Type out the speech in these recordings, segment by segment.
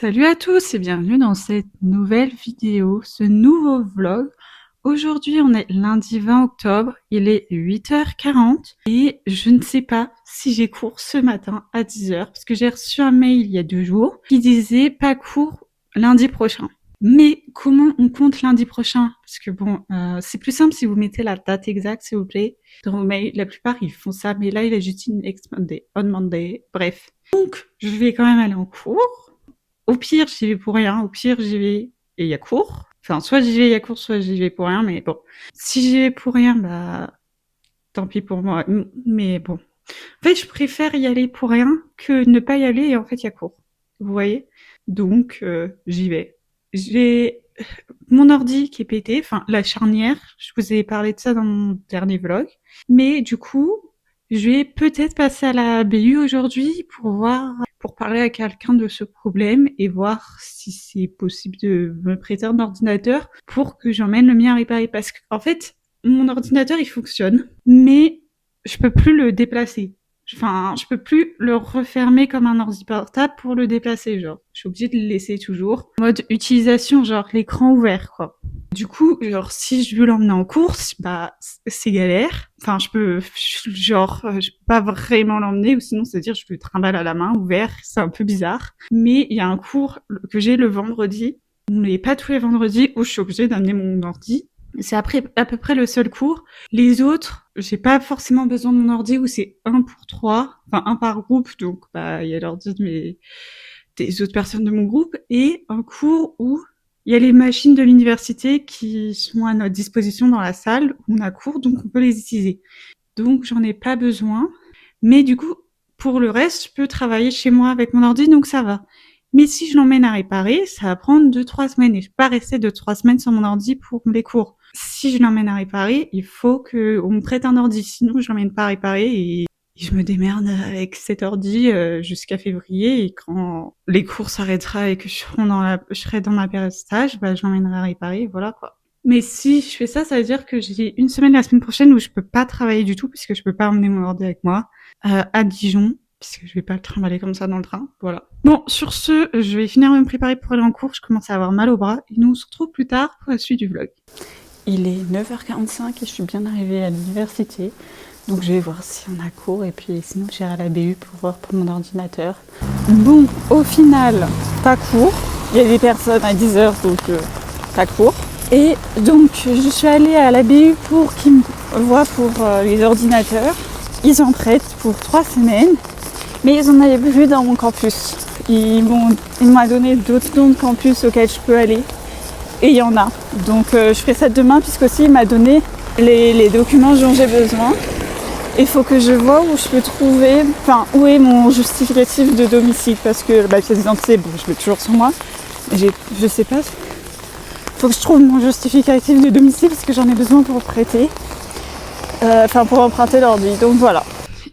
Salut à tous et bienvenue dans cette nouvelle vidéo, ce nouveau vlog. Aujourd'hui, on est lundi 20 octobre, il est 8h40 et je ne sais pas si j'ai cours ce matin à 10h parce que j'ai reçu un mail il y a 2 jours qui disait pas cours lundi prochain. Mais comment on compte lundi prochain? Parce que bon, c'est plus simple si vous mettez la date exacte, s'il vous plaît. Dans vos mails, la plupart ils font ça, mais là il a juste une next Monday, on Monday, bref. Donc, je vais quand même aller en cours. Au pire, j'y vais pour rien. Au pire, j'y vais et il y a cours. Enfin, soit j'y vais, il y a cours, soit j'y vais pour rien. Mais bon, si j'y vais pour rien, bah, tant pis pour moi. Mais bon, en fait, je préfère y aller pour rien que ne pas y aller et en fait, il y a cours. Vous voyez? Donc, j'y vais. J'ai mon ordi qui est pété, enfin, la charnière. Je vous ai parlé de ça dans mon dernier vlog. Mais du coup, je vais peut-être passer à la BU aujourd'hui pour parler à quelqu'un de ce problème et voir si c'est possible de me prêter un ordinateur pour que j'emmène le mien à réparer. Parce que, en fait, mon ordinateur, il fonctionne, mais je peux plus le déplacer. Enfin, je peux plus le refermer comme un ordi portable pour le déplacer, genre. Je suis obligée de le laisser toujours. Mode utilisation, genre l'écran ouvert, quoi. Du coup, genre, si je veux l'emmener en course, bah, c'est galère. Enfin, je peux pas vraiment l'emmener, ou sinon, c'est-à-dire, je le trimballe à la main, ouvert, c'est un peu bizarre. Mais il y a un cours que j'ai le vendredi, mais pas tous les vendredis, où je suis obligée d'amener mon ordi. C'est après, à peu près le seul cours. Les autres, j'ai pas forcément besoin de mon ordi, où c'est 1 pour 3, enfin, 1 par groupe, donc, bah, il y a l'ordi des autres personnes de mon groupe, et un cours où il y a les machines de l'université qui sont à notre disposition dans la salle où on a cours, donc on peut les utiliser. Donc j'en ai pas besoin. Mais du coup, pour le reste, je peux travailler chez moi avec mon ordi, donc ça va. Mais si je l'emmène à réparer, ça va prendre 2-3 semaines et je peux pas rester 2-3 semaines sur mon ordi pour les cours. Si je l'emmène à réparer, il faut qu'on me prête un ordi, sinon je l'emmène pas à réparer et je me démerde avec cet ordi jusqu'à février et quand les cours s'arrêteront et que je serai dans ma période stage, bah, je l'emmènerai à réparer, voilà quoi. Mais si je fais ça, ça veut dire que j'ai une semaine la semaine prochaine où je peux pas travailler du tout puisque je peux pas emmener mon ordi avec moi à Dijon puisque je vais pas le trimballer comme ça dans le train, voilà. Bon, sur ce, je vais finir de me préparer pour aller en cours, je commence à avoir mal au bras et nous on se retrouve plus tard pour la suite du vlog. Il est 9h45 et je suis bien arrivée à l'université. Donc je vais voir si on a cours et puis sinon j'irai à la BU pour voir pour mon ordinateur. Bon, au final, pas cours. Il y a des personnes à 10h donc pas cours. Et donc je suis allée à la BU pour qu'ils me voient pour les ordinateurs. Ils en prêtent pour 3 semaines, mais ils en avaient plus dans mon campus. Ils m'ont donné d'autres noms de campus auxquels je peux aller. Et il y en a. Donc je ferai ça demain puisqu'aussi il m'a donné les documents dont j'ai besoin. Il faut que je vois où je peux trouver, enfin où est mon justificatif de domicile parce que la pièce d'identité, bon, je l'ai toujours sur moi, mais je sais pas. Il faut que je trouve mon justificatif de domicile parce que j'en ai besoin pour prêter, pour emprunter l'ordi. Donc voilà.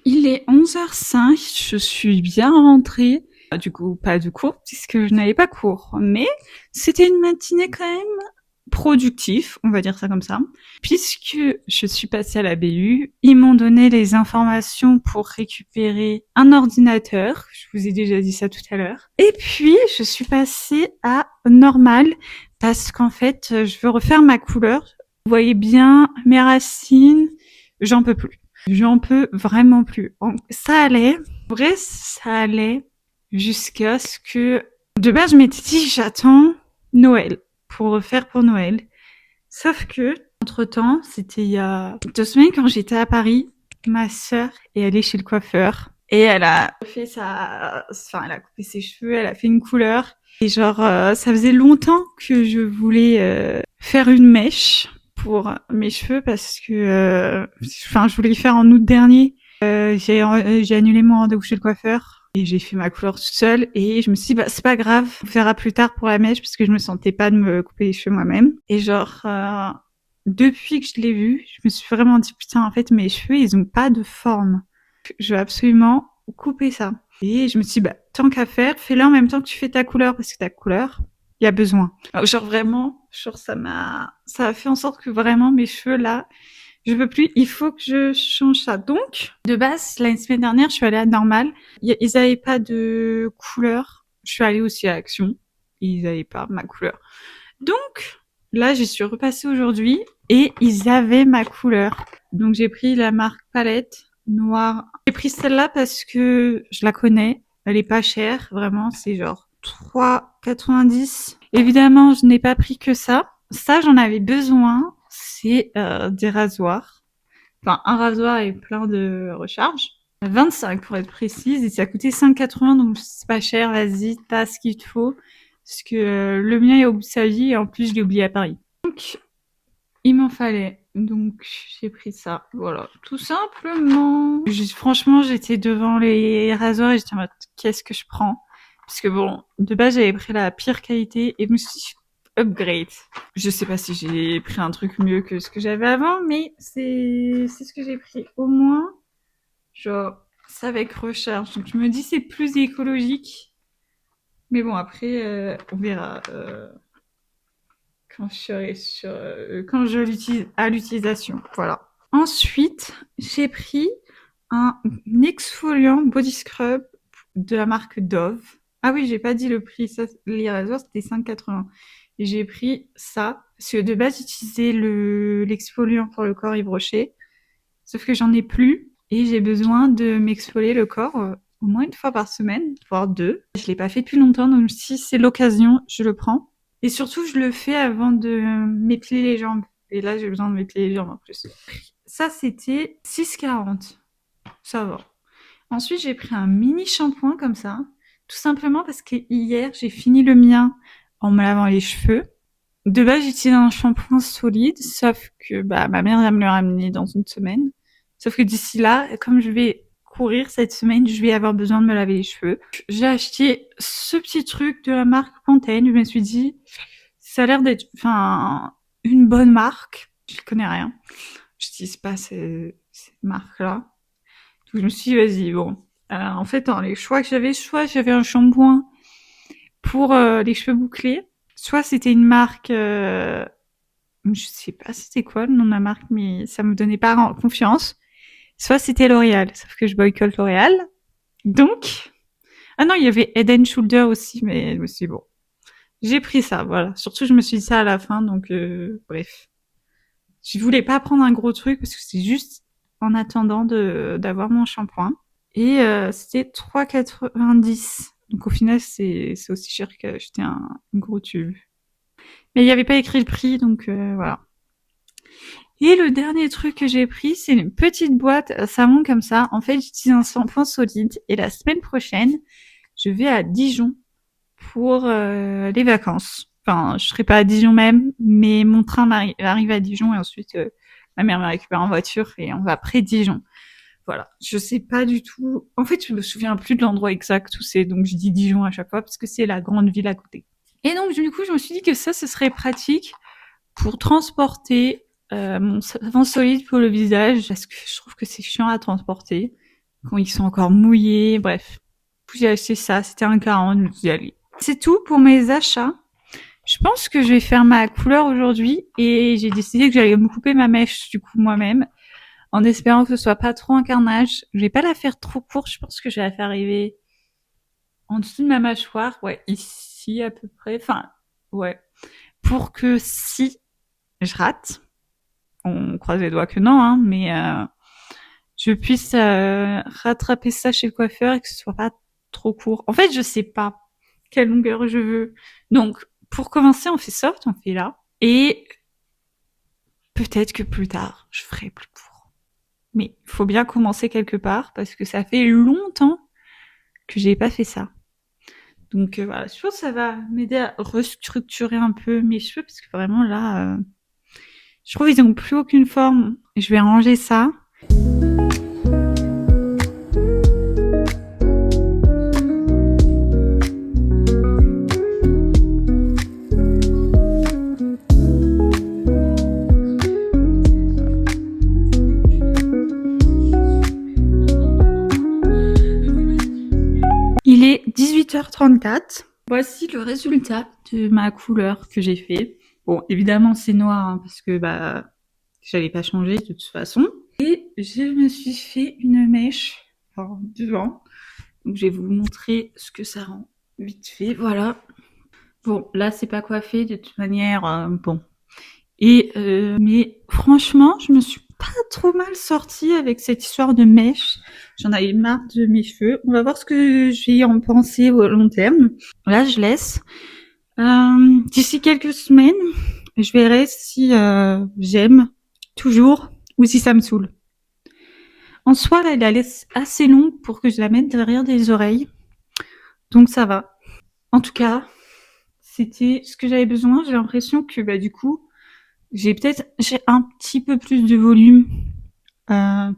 Il est 11h05, je suis bien rentrée. Du coup, pas de cours puisque je n'avais pas cours, mais c'était une matinée quand même productif, on va dire ça comme ça, puisque je suis passée à la BU, ils m'ont donné les informations pour récupérer un ordinateur, je vous ai déjà dit ça tout à l'heure, et puis je suis passée à normal, parce qu'en fait, je veux refaire ma couleur. Vous voyez bien mes racines, j'en peux plus. J'en peux vraiment plus. Ça allait, vrai, ça allait jusqu'à ce que, de base, je m'étais dit, j'attends Noël pour refaire pour Noël. Sauf que, entre-temps, c'était il y a 2 semaines quand j'étais à Paris, ma sœur est allée chez le coiffeur et elle a elle a coupé ses cheveux, elle a fait une couleur et genre ça faisait longtemps que je voulais faire une mèche pour mes cheveux parce que je voulais le faire en août dernier. J'ai annulé mon rendez-vous chez le coiffeur. Et j'ai fait ma couleur toute seule et je me suis dit, bah, c'est pas grave, on verra plus tard pour la mèche parce que je me sentais pas de me couper les cheveux moi-même. Et genre, depuis que je l'ai vu, je me suis vraiment dit, putain, en fait, mes cheveux, ils ont pas de forme. Je veux absolument couper ça. Et je me suis dit, bah, tant qu'à faire, fais-le en même temps que tu fais ta couleur parce que ta couleur, il y a besoin. Alors, genre vraiment, ça a fait en sorte que vraiment mes cheveux là, je peux plus, il faut que je change ça. Donc, de base, la semaine dernière, je suis allée à Normal. Ils avaient pas de couleur. Je suis allée aussi à Action. Ils n'avaient pas ma couleur. Donc, là, j'y suis repassée aujourd'hui et ils avaient ma couleur. Donc, j'ai pris la marque Palette Noire. J'ai pris celle-là parce que je la connais. Elle est pas chère, vraiment. C'est genre 3,90. Évidemment, je n'ai pas pris que ça. Ça, j'en avais besoin. C'est des rasoirs. Enfin, un rasoir et plein de recharges. 25 pour être précise. Et ça a coûté 5,80, donc c'est pas cher. Vas-y, t'as ce qu'il te faut. Parce que le mien est au bout de sa vie et en plus, je l'ai oublié à Paris. Donc, il m'en fallait. Donc, j'ai pris ça. Voilà. Tout simplement. Franchement, j'étais devant les rasoirs et j'étais en mode, qu'est-ce que je prends? Parce que bon, de base, j'avais pris la pire qualité et je me suis dit, upgrade. Je sais pas si j'ai pris un truc mieux que ce que j'avais avant, mais c'est ce que j'ai pris. Au moins, genre, ça avec recharge. Donc, je me dis, c'est plus écologique. Mais bon, après, on verra quand je serai sur, quand je l'utilise à l'utilisation. Voilà. Ensuite, j'ai pris un exfoliant body scrub de la marque Dove. Ah oui, j'ai pas dit le prix. Ça, les rasoirs, c'était 5,80. Et j'ai pris ça parce que de base, j'utilisais l'exfoliant pour le corps Yves Rocher. Sauf que j'en ai plus et j'ai besoin de m'exfolier le corps au moins une fois par semaine, voire deux. Je l'ai pas fait depuis longtemps, donc si c'est l'occasion, je le prends. Et surtout, je le fais avant de m'épiler les jambes. Et là, j'ai besoin de m'épiler les jambes en plus. Ça, c'était 6,40. Ça va. Ensuite, j'ai pris un mini shampoing comme ça. Tout simplement parce que hier, j'ai fini le mien en me lavant les cheveux. De base, j'utilise un shampoing solide, sauf que bah, ma mère va me le ramener dans une semaine. Sauf que d'ici là, comme je vais courir cette semaine, je vais avoir besoin de me laver les cheveux. J'ai acheté ce petit truc de la marque Pantene. Je me suis dit, ça a l'air d'être, enfin, une bonne marque. Je connais rien. Je n'utilise pas cette marque-là. Donc je me suis dit, vas-y, bon. En fait, dans les choix que j'avais, soit j'avais un shampoing pour les cheveux bouclés, soit c'était une marque, je sais pas c'était quoi le nom de la marque, mais ça me donnait pas confiance. Soit c'était L'Oréal, sauf que je boycotte L'Oréal. Donc, ah non, il y avait Head and Shoulder aussi, mais je me suis dit, bon, j'ai pris ça, voilà. Surtout, je me suis dit ça à la fin, donc bref. Je voulais pas prendre un gros truc parce que c'est juste en attendant d'avoir mon shampoing. Et c'était 3,90. Donc au final, c'est aussi cher qu'acheter un gros tube. Mais il n'y avait pas écrit le prix, donc voilà. Et le dernier truc que j'ai pris, c'est une petite boîte savon comme ça. En fait, j'utilise un shampoing solide. Et la semaine prochaine, je vais à Dijon pour les vacances. Enfin, je serai pas à Dijon même, mais mon train arrive à Dijon et ensuite ma mère me récupère en voiture et on va près de Dijon. Voilà, je sais pas du tout. En fait, je me souviens plus de l'endroit exact où c'est, donc je dis Dijon à chaque fois parce que c'est la grande ville à côté. Et donc du coup, je me suis dit que ça, ce serait pratique pour transporter mon savon solide pour le visage, parce que je trouve que c'est chiant à transporter quand ils sont encore mouillés. Bref, j'ai acheté ça, c'était 1,40, je me suis dit, allez. C'est tout pour mes achats. Je pense que je vais faire ma couleur aujourd'hui et j'ai décidé que j'allais me couper ma mèche du coup moi-même en espérant que ce soit pas trop un carnage. Je vais pas la faire trop courte, je pense que je vais la faire arriver en dessous de ma mâchoire, ouais, ici à peu près, enfin, ouais, pour que si je rate, on croise les doigts que non, hein, mais je puisse rattraper ça chez le coiffeur et que ce soit pas trop court. En fait, je sais pas quelle longueur je veux. Donc, pour commencer, on fait soft, on fait là. Et peut-être que plus tard, je ferai plus court. Mais il faut bien commencer quelque part parce que ça fait longtemps que j'ai pas fait ça. Donc voilà, je pense que ça va m'aider à restructurer un peu mes cheveux parce que vraiment là, je trouve qu'ils n'ont plus aucune forme. Je vais ranger ça. Il est 18h34. Voici le résultat de ma couleur que j'ai fait. Bon, évidemment, c'est noir hein, parce que bah j'allais pas changer de toute façon. Et je me suis fait une mèche devant. Donc je vais vous montrer ce que ça rend. vite fait, voilà. Bon, là, c'est pas coiffé de toute manière, bon. Et mais franchement, je me suis pas trop mal sortie avec cette histoire de mèche. J'en avais marre de mes cheveux. On va voir ce que je vais en penser au long terme. Là, je laisse. D'ici quelques semaines, je verrai si j'aime toujours ou si ça me saoule. En soi, là, elle est assez longue pour que je la mette derrière des oreilles. Donc ça va. En tout cas, c'était ce que j'avais besoin. J'ai l'impression que bah du coup, j'ai un petit peu plus de volume euh,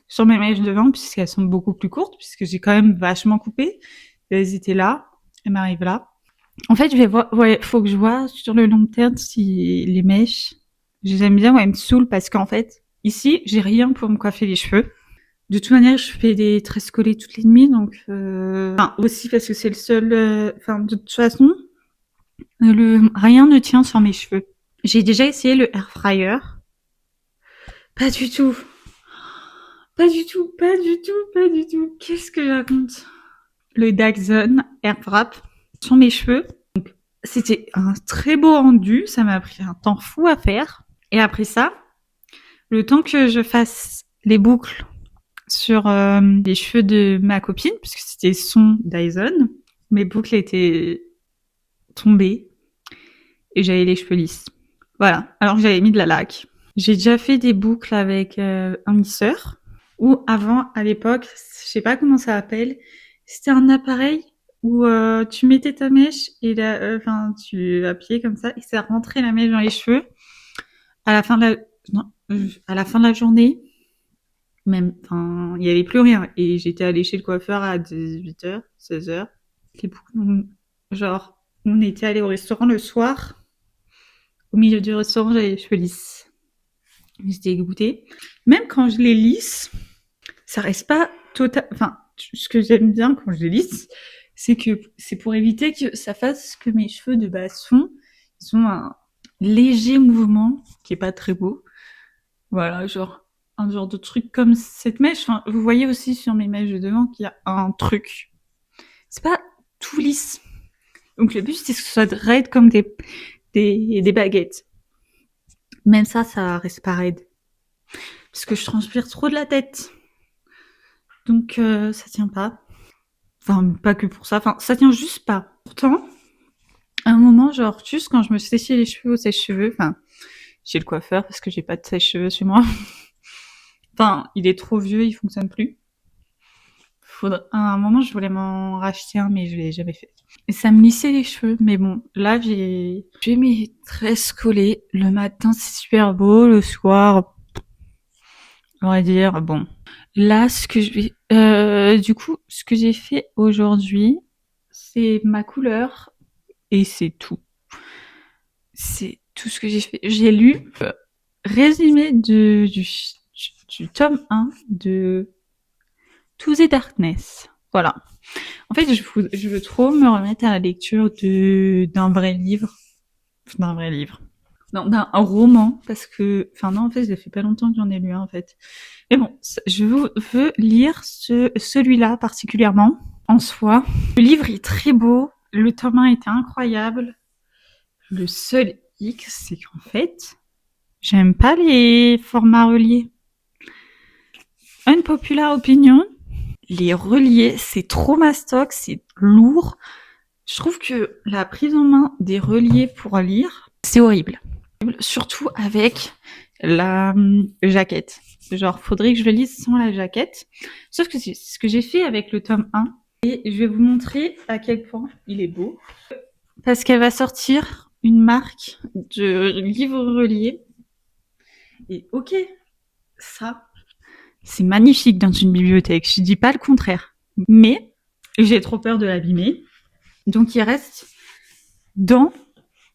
sur mes mèches devant puisqu'elles sont beaucoup plus courtes puisque j'ai quand même vachement coupé. Elles étaient là, elles m'arrivent là. En fait, je vais voir, ouais, faut que je vois sur le long terme si les mèches, j'aime bien, ouais, elles me saoulent parce qu'en fait, ici, j'ai rien pour me coiffer les cheveux. De toute manière, je fais des tresses collées toutes les nuits, donc enfin, aussi parce que c'est le seul, enfin, de toute façon, rien ne tient sur mes cheveux. J'ai déjà essayé le air fryer. Pas du tout. Pas du tout, pas du tout, pas du tout. Qu'est-ce que je raconte? Le Dyson Air Wrap sur mes cheveux. C'était un très beau rendu. Ça m'a pris un temps fou à faire. Et après ça, le temps que je fasse les boucles sur les cheveux de ma copine, puisque c'était son Dyson, mes boucles étaient tombées et j'avais les cheveux lisses. Voilà. Alors que j'avais mis de la laque. J'ai déjà fait des boucles avec un lisseur. Ou avant, à l'époque, je sais pas comment ça s'appelle, c'était un appareil où tu mettais ta mèche et enfin tu appuyais comme ça et ça rentrait la mèche dans les cheveux. À la fin de la, non, à la fin de la journée, même, enfin, il y avait plus rien et j'étais allée chez le coiffeur à 18h, 16h. Genre, on était allé au restaurant le soir. Au milieu du restaurant, j'avais les cheveux lisses. J'étais dégoûtée. Même quand je les lisse, ça reste pas total. Enfin, ce que j'aime bien quand je les lisse, c'est que c'est pour éviter que ça fasse ce que mes cheveux de base font. Ils ont un léger mouvement qui est pas très beau. Voilà, genre un genre de truc comme cette mèche. Enfin, vous voyez aussi sur mes mèches de devant qu'il y a un truc. C'est pas tout lisse. Donc le but c'est que ce soit raide comme des baguettes. Même ça reste pas raide. Parce que je transpire trop de la tête. Donc ça tient pas. Enfin, pas que pour ça. Enfin, ça tient juste pas. Pourtant, à un moment, genre, juste quand je me séchais les cheveux au sèche-cheveux, enfin, chez le coiffeur parce que j'ai pas de sèche-cheveux chez moi. Enfin, il est trop vieux, il fonctionne plus. À un moment, je voulais m'en racheter un, mais je l'ai jamais fait. Et ça me lissait les cheveux. Mais bon, là, j'ai mes tresses collées. Le matin, c'est super beau. Le soir, on va dire, bon. Là, ce que je vais, du coup, ce que j'ai fait aujourd'hui, c'est ma couleur et c'est tout. C'est tout ce que j'ai fait. J'ai lu résumé du tome 1 de To the Darkness. Voilà. En fait, je veux trop me remettre à la lecture d'un vrai livre. D'un vrai livre. Non, d'un roman, parce que... Enfin non, en fait, ça fait pas longtemps que j'en ai lu un, en fait. Mais bon, je veux lire celui-là particulièrement, en soi. Le livre est très beau, le tome 1 était incroyable. Le seul hic, c'est qu'en fait, j'aime pas les formats reliés. Unpopular opinion, les reliés, c'est trop mastoc, c'est lourd. Je trouve que la prise en main des reliés pour lire, c'est horrible. Surtout avec la jaquette. Genre, faudrait que je le lise sans la jaquette. Sauf que c'est ce que j'ai fait avec le tome 1. Et je vais vous montrer à quel point il est beau. Parce qu'elle va sortir une marque de livres reliés. Et ok, ça, c'est magnifique dans une bibliothèque. Je dis pas le contraire. Mais j'ai trop peur de l'abîmer. Donc il reste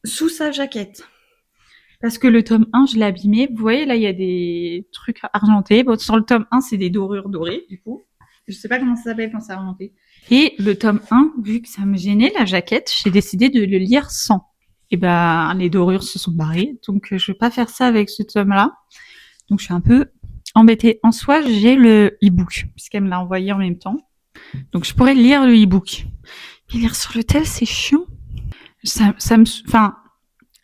sous sa jaquette. Parce que le tome 1, je l'ai abîmé. Vous voyez, là, il y a des trucs argentés. Bon, sur le tome 1, c'est des dorures dorées, du coup. Je sais pas comment ça s'appelle quand c'est argenté. Et le tome 1, vu que ça me gênait, la jaquette, j'ai décidé de le lire sans. Et ben, les dorures se sont barrées. Donc, je vais pas faire ça avec ce tome-là. Donc, je suis un peu embêtée. En soi, j'ai le e-book, puisqu'elle me l'a envoyé en même temps. Donc, je pourrais lire le e-book. Mais lire sur le tel, c'est chiant. Enfin,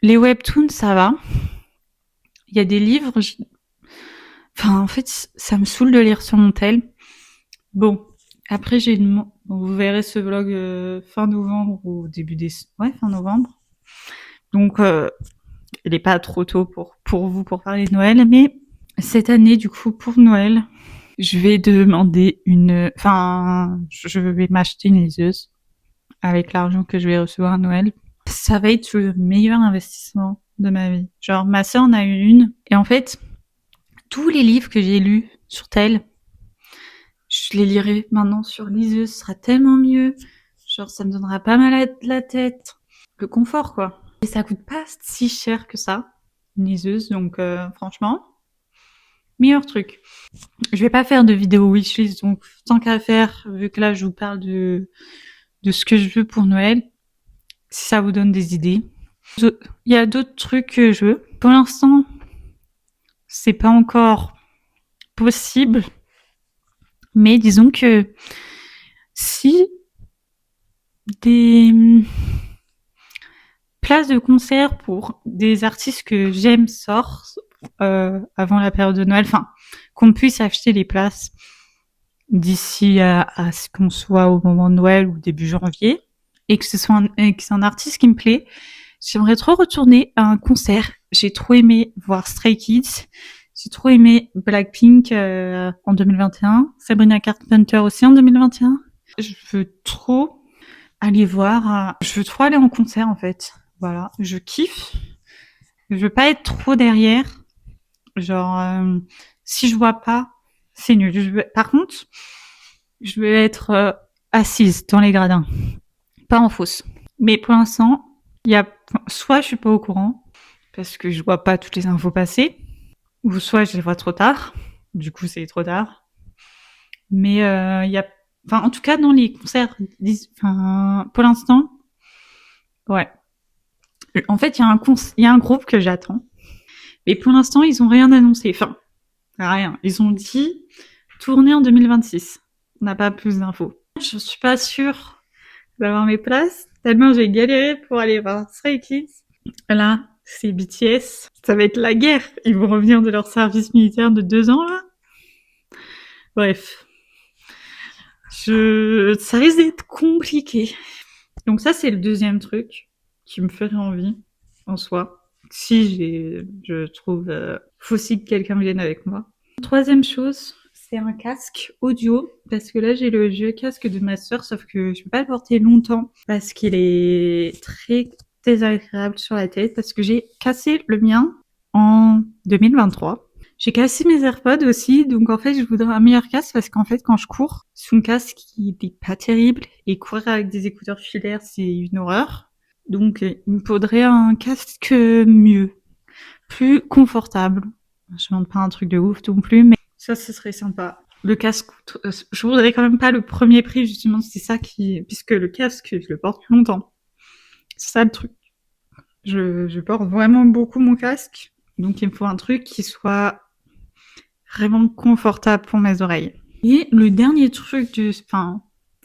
les webtoons, ça va. Il y a des livres, enfin, en fait, ça me saoule de lire sur mon tel. Bon, après, vous verrez ce vlog fin novembre ou début décembre. Ouais, fin novembre. Donc, il est pas trop tôt pour vous pour parler de Noël, mais cette année, du coup, pour Noël, je vais demander je vais m'acheter une liseuse avec l'argent que je vais recevoir à Noël. Ça va être le meilleur investissement de ma vie. Genre, ma sœur en a eu une, et en fait, tous les livres que j'ai lus sur tel, je les lirai maintenant sur liseuse, ce sera tellement mieux. Genre, ça me donnera pas mal à la tête. Le confort, quoi. Et ça coûte pas si cher que ça, une liseuse, donc franchement, meilleur truc. Je vais pas faire de vidéo wishlist, donc tant qu'à faire, vu que là je vous parle de ce que je veux pour Noël, si ça vous donne des idées. Il y a d'autres trucs que je veux. Pour l'instant, c'est pas encore possible, mais disons que si des places de concert pour des artistes que j'aime sortent avant la période de Noël, enfin, qu'on puisse acheter les places d'ici à ce qu'on soit au moment de Noël ou début janvier, et que c'est un artiste qui me plaît, j'aimerais trop retourner à un concert. J'ai trop aimé voir Stray Kids, j'ai trop aimé Blackpink en 2021, Sabrina Carpenter aussi en 2021. Je veux trop aller voir, je veux trop aller en concert en fait. Voilà, je kiffe. Je veux pas être trop derrière. Genre, si je vois pas, c'est nul. Par contre, je veux être assise dans les gradins, pas en fausse. Mais pour l'instant, soit je suis pas au courant parce que je vois pas toutes les infos passer, ou soit je les vois trop tard. Du coup, c'est trop tard. Mais en tout cas, dans les concerts, pour l'instant, ouais. En fait, il y a un groupe que j'attends. Mais pour l'instant, ils ont rien annoncé. Enfin, rien. Ils ont dit tourner en 2026. On n'a pas plus d'infos. Je suis pas sûre d'avoir mes places, tellement j'ai galéré pour aller voir Stray Kids. Là, c'est BTS. Ça va être la guerre. Ils vont revenir de leur service militaire de 2 ans, là. Bref. Ça risque d'être compliqué. Donc ça, c'est le deuxième truc qui me ferait envie, en soi. Si je trouve, faut aussi que quelqu'un vienne avec moi. Troisième chose, c'est un casque audio, parce que là j'ai le vieux casque de ma sœur, sauf que je peux pas le porter longtemps parce qu'il est très désagréable sur la tête, parce que j'ai cassé le mien en 2023. J'ai cassé mes AirPods aussi, donc en fait je voudrais un meilleur casque parce qu'en fait quand je cours, son casque il est pas terrible et courir avec des écouteurs filaires c'est une horreur. Donc il me faudrait un casque mieux, plus confortable. Je demande pas un truc de ouf non plus, mais ça ce serait sympa. Le casque, je voudrais quand même pas le premier prix justement, c'est ça puisque le casque je le porte longtemps. C'est ça le truc. Je porte vraiment beaucoup mon casque, donc il me faut un truc qui soit vraiment confortable pour mes oreilles. Et le dernier truc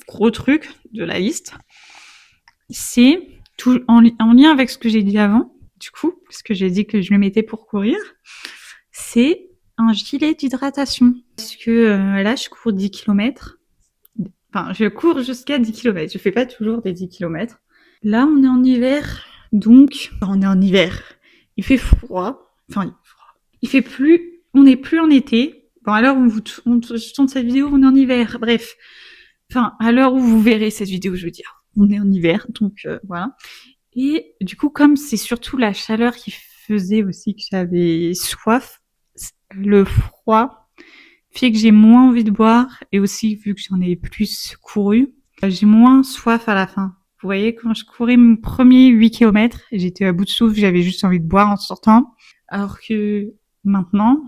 gros truc de la liste, c'est tout en lien avec ce que j'ai dit avant, du coup, parce que j'ai dit que je le mettais pour courir, c'est un gilet d'hydratation. Parce que là, je cours 10 km. Enfin, je cours jusqu'à 10 km. Je fais pas toujours des 10 km. Là, on est en hiver, donc on est en hiver. Il fait froid. Enfin, il fait plus. On n'est plus en été. Bon, à l'heure où on tourne cette vidéo, on est en hiver. Bref. Enfin, à l'heure où vous verrez cette vidéo, je veux dire, on est en hiver, donc voilà. Et du coup, comme c'est surtout la chaleur qui faisait aussi que j'avais soif, le froid fait que j'ai moins envie de boire, et aussi vu que j'en ai plus couru, j'ai moins soif à la fin. Vous voyez, quand je courais mon premier 8 km, j'étais à bout de souffle, j'avais juste envie de boire en sortant. Alors que maintenant,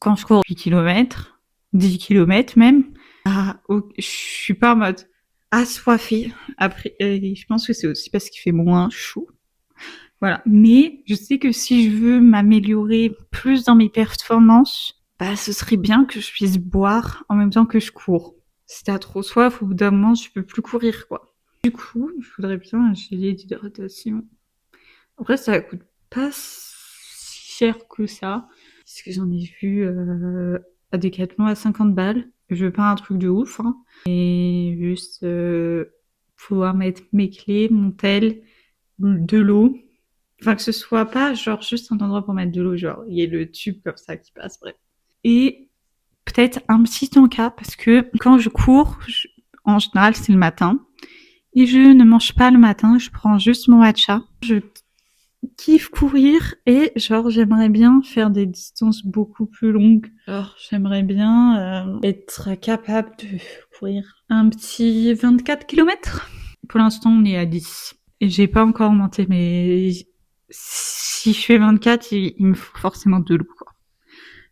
quand je cours 8 km, 10 km même, je suis pas en mode assoiffée. Après, je pense que c'est aussi parce qu'il fait moins chaud. Voilà. Mais je sais que si je veux m'améliorer plus dans mes performances, ce serait bien que je puisse boire en même temps que je cours. Si t'as trop soif, au bout d'un moment, tu peux plus courir, quoi. Du coup, je voudrais bien un gilet d'hydratation. Après, ça coûte pas si cher que ça, parce que j'en ai vu à Decathlon à 50 balles. Je veux pas un truc de ouf, hein. Et juste pouvoir mettre mes clés, mon tel, de l'eau. Enfin, que ce soit pas genre juste un endroit pour mettre de l'eau, genre il y a le tube comme ça qui passe, bref. Et peut-être un petit encas, parce que quand je cours, en général c'est le matin, et je ne mange pas le matin, je prends juste mon matcha. Je kiffe courir et genre j'aimerais bien faire des distances beaucoup plus longues. Genre j'aimerais bien être capable de courir un petit 24 km. Pour l'instant on est à 10 et j'ai pas encore augmenté, mais si je fais 24 il me faut forcément de l'eau quoi.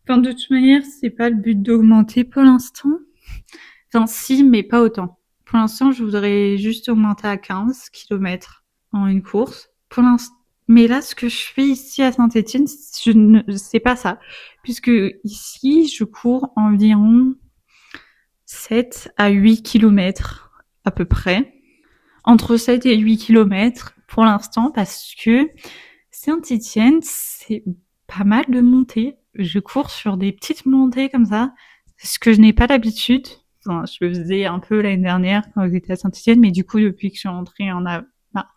Enfin de toute manière c'est pas le but d'augmenter pour l'instant. Enfin si mais pas autant. Pour l'instant je voudrais juste augmenter à 15 km en une course. Pour l'instant. Mais là, ce que je fais ici à Saint-Étienne, je ne sais pas ça. Puisque ici, je cours environ 7 à 8 kilomètres à peu près. Entre 7 et 8 kilomètres pour l'instant parce que Saint-Étienne, c'est pas mal de montées. Je cours sur des petites montées comme ça, ce que je n'ai pas l'habitude. Enfin, je le faisais un peu l'année dernière quand j'étais à Saint-Étienne, mais du coup, depuis que je suis rentrée en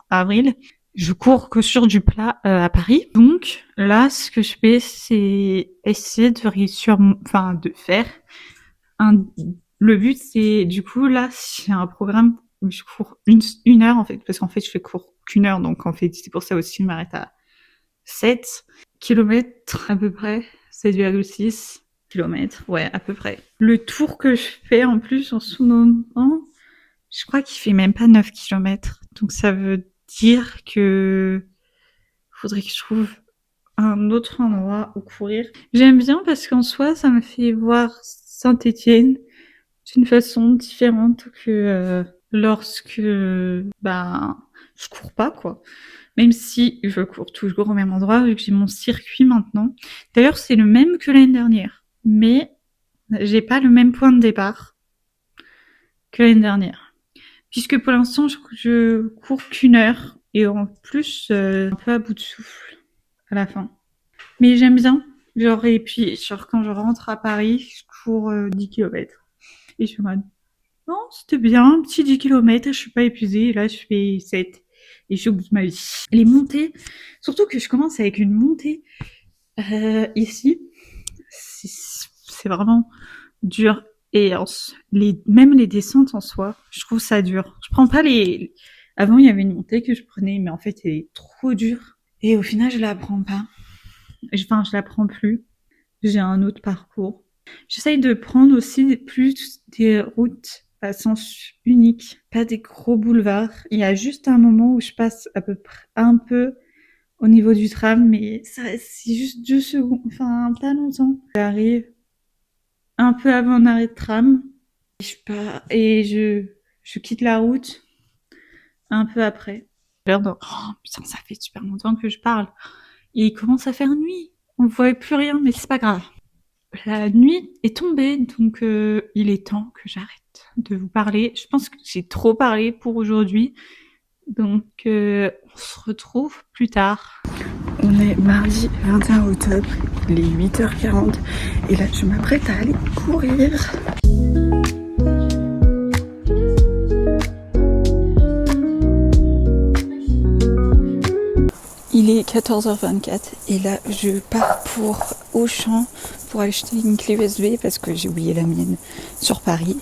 avril, je cours que sur du plat à Paris. Donc là, ce que je fais, c'est essayer de réussir, enfin de faire un. Le but, c'est du coup là, j'ai un programme où je cours une heure en fait, parce qu'en fait, je fais cours qu'une heure, donc en fait, c'est pour ça aussi, je m'arrête à 7 kilomètres à peu près, 7,6 kilomètres, ouais, à peu près. Le tour que je fais en plus en ce moment, je crois qu'il fait même pas 9 kilomètres, donc ça veut dire que faudrait que je trouve un autre endroit où courir. J'aime bien parce qu'en soi, ça me fait voir Saint-Étienne d'une façon différente que lorsque ben je cours pas quoi. Même si je cours toujours au même endroit vu que j'ai mon circuit maintenant. D'ailleurs, c'est le même que l'année dernière, mais j'ai pas le même point de départ que l'année dernière. Puisque pour l'instant, je cours qu'une heure et en plus un peu à bout de souffle à la fin. Mais j'aime bien. Genre, et puis, genre, quand je rentre à Paris, je cours 10 km. Et je suis en mode, non, c'était bien, un petit 10 km, je suis pas épuisée. Et là, je fais 7. Et je suis au bout de ma vie. Les montées, surtout que je commence avec une montée ici. C'est vraiment dur. Et même les descentes en soi, je trouve ça dur. Je prends pas les. Avant, il y avait une montée que je prenais, mais en fait, elle est trop dure. Et au final, je la prends pas. Enfin, je la prends plus. J'ai un autre parcours. J'essaye de prendre aussi plus des routes à sens unique, pas des gros boulevards. Il y a juste un moment où je passe à peu près un peu au niveau du tram, mais ça, c'est juste 2 secondes, enfin pas longtemps. J'arrive un peu avant un arrêt de tram et je quitte la route un peu après. Oh putain, ça fait super longtemps que je parle. Et il commence à faire nuit. On voit plus rien, mais c'est pas grave. La nuit est tombée, donc il est temps que j'arrête de vous parler. Je pense que j'ai trop parlé pour aujourd'hui, donc on se retrouve plus tard. On est mardi 21 octobre, il est 8h40, et là je m'apprête à aller courir. Il est 14h24 et là je pars pour Auchan pour acheter une clé USB parce que j'ai oublié la mienne sur Paris.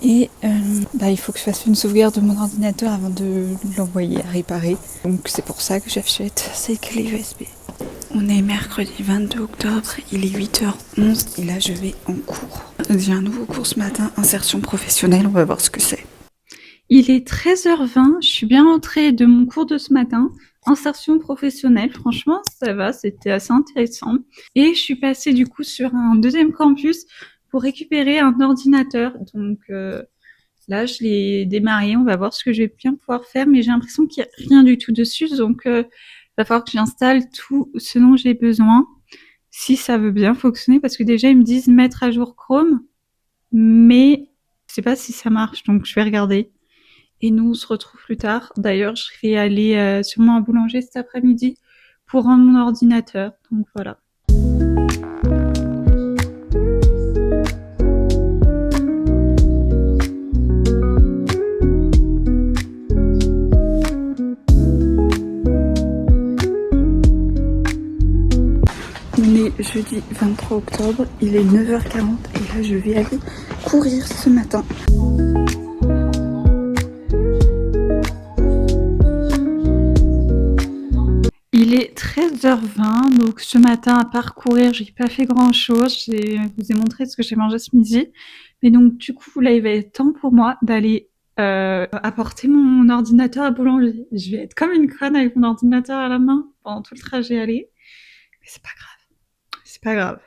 Et il faut que je fasse une sauvegarde de mon ordinateur avant de l'envoyer à réparer. Donc c'est pour ça que j'achète cette clé USB. On est mercredi 22 octobre, il est 8h11 et là je vais en cours. J'ai un nouveau cours ce matin, insertion professionnelle, on va voir ce que c'est. Il est 13h20, je suis bien rentrée de mon cours de ce matin. Insertion professionnelle, franchement ça va, c'était assez intéressant. Et je suis passée du coup sur un deuxième campus pour récupérer un ordinateur. Donc là je l'ai démarré, on va voir ce que je vais bien pouvoir faire, mais j'ai l'impression qu'il n'y a rien du tout dessus, donc va falloir que j'installe tout ce dont j'ai besoin. Si ça veut bien fonctionner, parce que déjà ils me disent mettre à jour Chrome, mais je sais pas si ça marche, donc je vais regarder. Et nous, on se retrouve plus tard. D'ailleurs, je vais aller sûrement à boulanger cet après-midi pour rendre mon ordinateur. Donc voilà. On est jeudi 23 octobre, il est 9h40 et là je vais aller courir ce matin. Il est 13h20, donc ce matin à parcourir, j'ai pas fait grand chose. Je vous ai montré ce que j'ai mangé ce midi. Mais donc du coup, là il va être temps pour moi d'aller apporter mon ordinateur à boulanger. Je vais être comme une conne avec mon ordinateur à la main pendant tout le trajet aller. Mais c'est pas grave. C'est pas grave.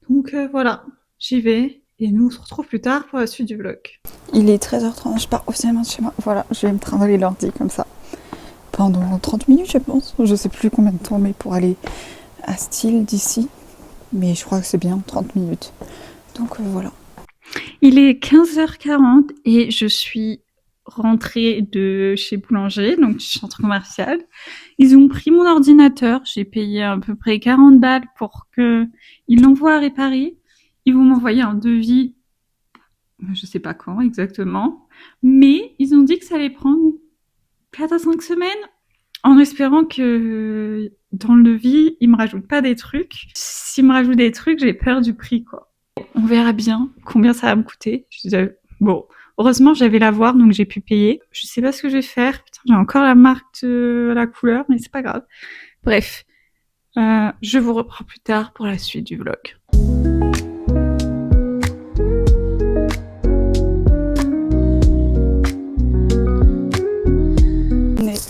Donc voilà, j'y vais. Et nous on se retrouve plus tard pour la suite du vlog. Il est 13h30, je pars officiellement de chez moi. Voilà, je vais me trimballer l'ordi comme ça. Pendant 30 minutes, je pense. Je sais plus combien de temps, mais pour aller à Style d'ici. Mais je crois que c'est bien 30 minutes. Donc voilà. Il est 15h40 et je suis rentrée de chez Boulanger, donc du centre commercial. Ils ont pris mon ordinateur. J'ai payé à peu près 40 balles pour qu'ils l'envoient à réparer. Ils vont m'envoyer un devis, je sais pas quand exactement. Mais ils ont dit que ça allait prendre 4 à 5 semaines, en espérant que dans le devis, ils me rajoutent pas des trucs. S'ils me rajoutent des trucs, j'ai peur du prix, quoi. On verra bien combien ça va me coûter. Bon, heureusement, j'avais la voir, donc j'ai pu payer. Je sais pas ce que je vais faire. Putain, j'ai encore la marque de la couleur, mais c'est pas grave. Bref, je vous reprends plus tard pour la suite du vlog.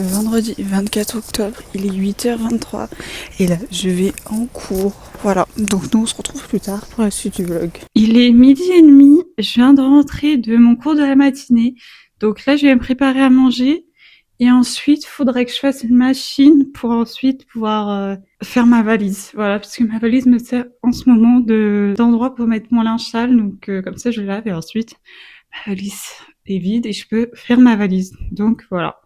Vendredi 24 octobre, il est 8h23 et là je vais en cours. Voilà, donc nous on se retrouve plus tard pour la suite du vlog. Il est 12h30, je viens de rentrer de mon cours de la matinée. Donc là je vais me préparer à manger et ensuite il faudrait que je fasse une machine pour ensuite pouvoir faire ma valise. Voilà, parce que ma valise me sert en ce moment d'endroit pour mettre mon linge sale. Donc comme ça je lave et ensuite ma valise est vide et je peux faire ma valise. Donc voilà.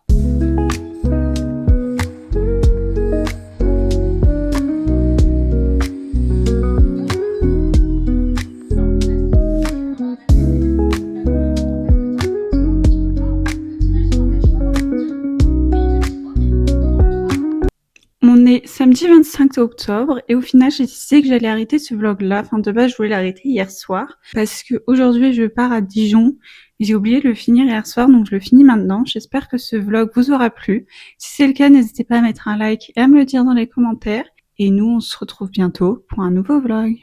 On est samedi 25 octobre et au final j'ai décidé que j'allais arrêter ce vlog là. Enfin de base je voulais l'arrêter hier soir parce que aujourd'hui je pars à Dijon. J'ai oublié de le finir hier soir donc je le finis maintenant. J'espère que ce vlog vous aura plu. Si c'est le cas, n'hésitez pas à mettre un like et à me le dire dans les commentaires. Et nous on se retrouve bientôt pour un nouveau vlog.